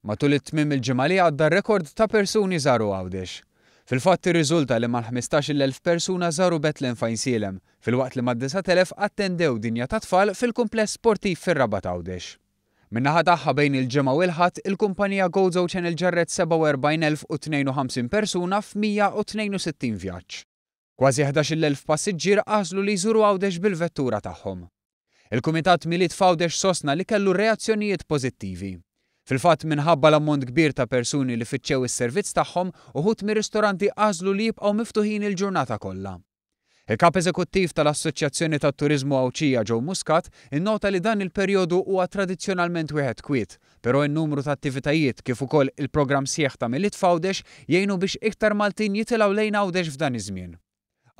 Matul it-tmiem il-ġimgħa li għadda rekord ta' persuni żaru Għawdex. Fil-fatt irriżulta li mal-15,000 persuna żaru Bethlehem Fajnsielem, filwaqt li mad-9,000 attendew dinja ta' tfal fil-kumpless sportiv fir-Raba ta' Għawdex. Min-naħa tagħha bejn il-ġimgħa u l-Ħadd il-kumpanija GoZo Channel ġarret 47,052 persuna f'162 vjaġġ. Kważi 11,000 passiġġier għażlu li jżuru Għawdex bil-vettura tagħhom. Il-Kumitat Milied f'Għawdex sostna li kellu reazzjonijiet pożittivi. Fil-fatt minħabba l-ammont kbir ta' persuni li fittxew is-servizz tagħhom uħud mir-ristoranti għażlu li jibqgħu miftuħin il-ġurnata kollha. Il-Kap Eżekuttiv tal-Assoċjazzjoni tat-Turiżmu Awċija Joe Muscat innota li dan il-perjodu huwa tradizzjonalment wieħed kwiet, però n-numru ta' attivitajiet kif ukoll il-programm sieħ ta' Milied f'Għawdex jgħinu biex iktar Maltin jitilgħu lejn Għawdex f'dan iż-żmien.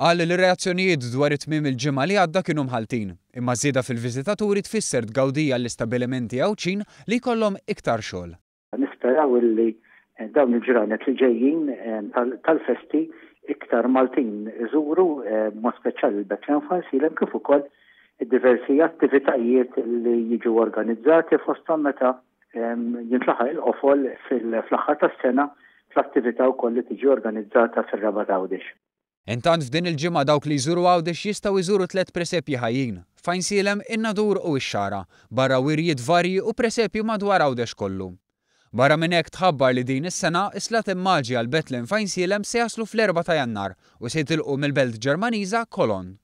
Qal li r-reazzjonijiet dwar it-tmiem il-ġimgħa li għadda kienu mħaltin, imma żieda fil-viżitaturi tfisser tgawdija l-istabbilimenti Għawċin li jkollhom iktar xogħol. Nisperaw li dawn il-ġranet li ġejjin tal-festi iktar Maltin iżuru mod speċjali l-Bethlehem Fajnsielem kif ukoll diversi attivitajiet li jiġu organizzati fosthom meta jintlaħaq il-qofol fl-aħħar tas-sena fl-attività wkoll li tiġi organizzata fir-Raba ta' Għawdex. Intant f'din il-ġimgħa dawk li jżuru Għawdex jistgħu jżuru 3 presepji ħajjin, Fajnsielem, in-Nadur u x-Xara, barra wirjiet varji u presepju madwar Għawdex kollu. Barra minn hekk tħabbar li din is-sena islat immaġi għal Bethlehem Fajnsielem se jaslu fl-4 ta' Jannar u se jitilqu mill-belt Ġermaniża Cologne.